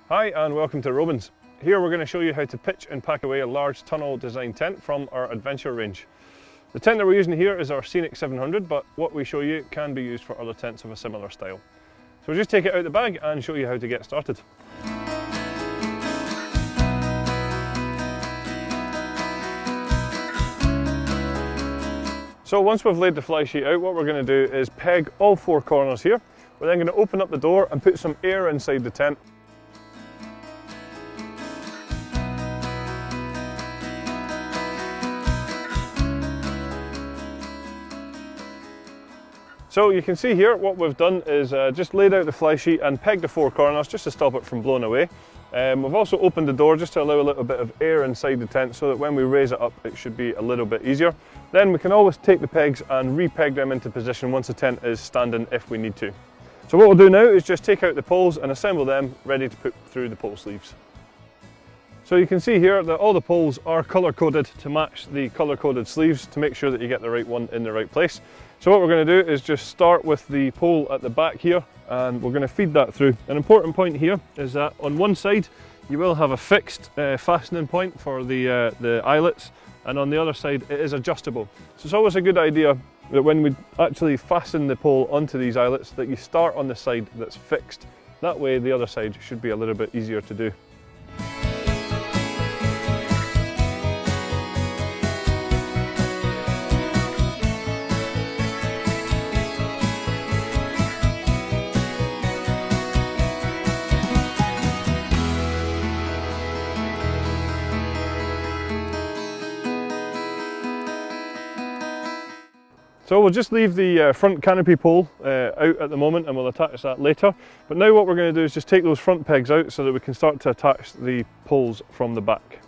Hi and welcome to Robens. Here we're going to show you how to pitch and pack away a large tunnel design tent from our adventure range. The tent that we're using here is our Scenic 700, but what we show you can be used for other tents of a similar style. So we'll just take it out of the bag and show you how to get started. So once we've laid the fly sheet out, what we're going to do is peg all four corners here. We're then going to open up the door and put some air inside the tent. So you can see here what we've done is just laid out the fly sheet and pegged the four corners just to stop it from blowing away. We've also opened the door just to allow a little bit of air inside the tent so that when we raise it up it should be a little bit easier. Then we can always take the pegs and re-peg them into position once the tent is standing if we need to. So what we'll do now is just take out the poles and assemble them ready to put through the pole sleeves. So you can see here that all the poles are colour coded to match the colour coded sleeves to make sure that you get the right one in the right place. So what we're going to do is just start with the pole at the back here and we're going to feed that through. An important point here is that on one side you will have a fixed fastening point for the eyelets, and on the other side it is adjustable. So it's always a good idea that when we actually fasten the pole onto these eyelets that you start on the side that's fixed. That way the other side should be a little bit easier to do. So we'll just leave the front canopy pole out at the moment and we'll attach that later. But now what we're going to do is just take those front pegs out so that we can start to attach the poles from the back.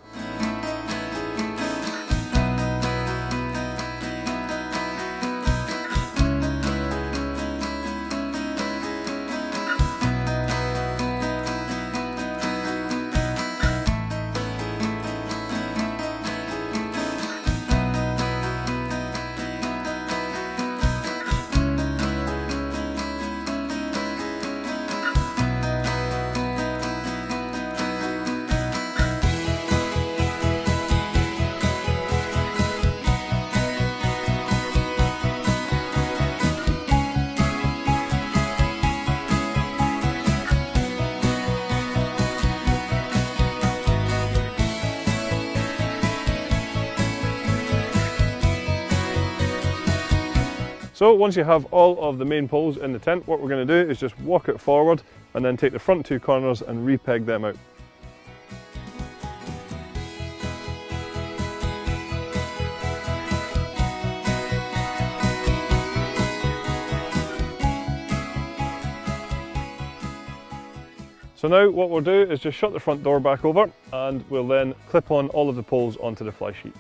So once you have all of the main poles in the tent, what we're going to do is just walk it forward and then take the front two corners and re-peg them out. So now what we'll do is just shut the front door back over and we'll then clip on all of the poles onto the fly sheet.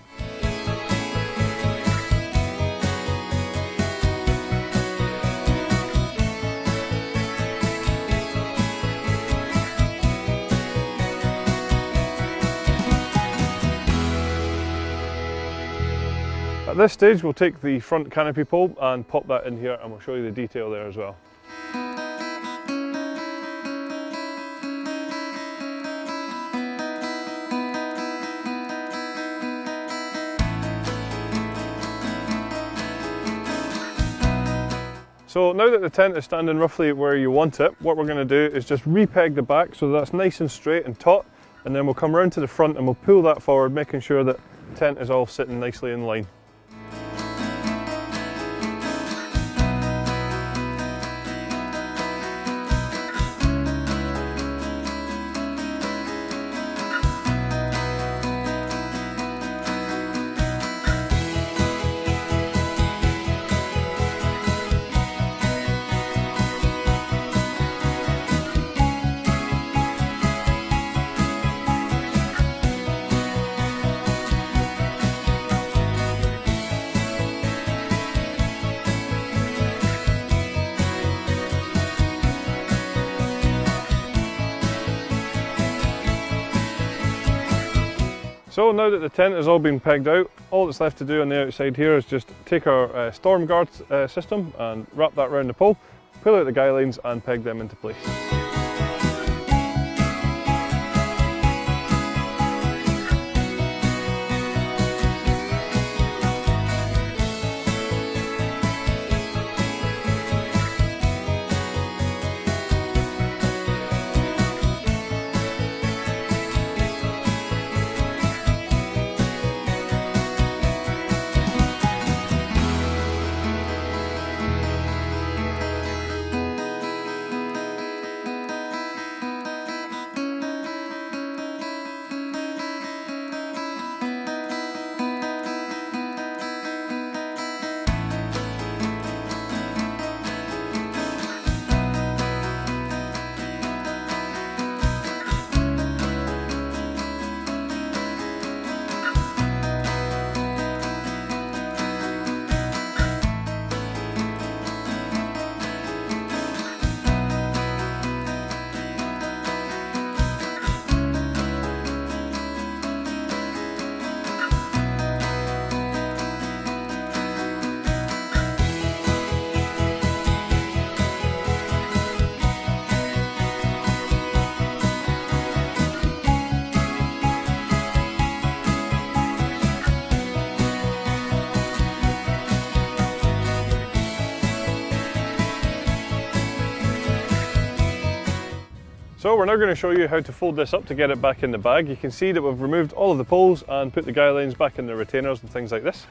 At this stage we'll take the front canopy pole and pop that in here and we'll show you the detail there as well. So now that the tent is standing roughly where you want it, what we're going to do is just re-peg the back so that's nice and straight and taut, and then we'll come around to the front and we'll pull that forward, making sure that the tent is all sitting nicely in line. So now that the tent has all been pegged out, all that's left to do on the outside here is just take our storm guard system and wrap that around the pole, pull out the guy lines and peg them into place. So we're now going to show you how to fold this up to get it back in the bag. You can see that we've removed all of the poles and put the guy lines back in the retainers and things like this.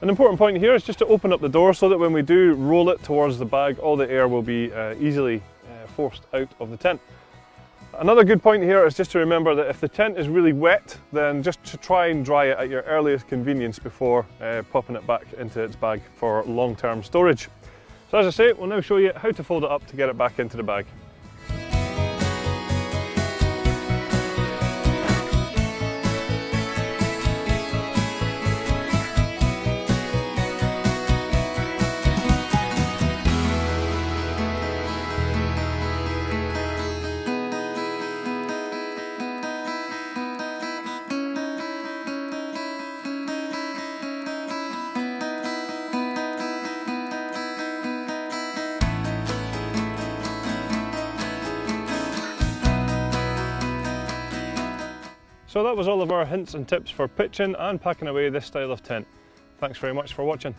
An important point here is just to open up the door so that when we do roll it towards the bag, all the air will be easily forced out of the tent. Another good point here is just to remember that if the tent is really wet, then just to try and dry it at your earliest convenience before popping it back into its bag for long-term storage. So as I say, we'll now show you how to fold it up to get it back into the bag. So that was all of our hints and tips for pitching and packing away this style of tent. Thanks very much for watching.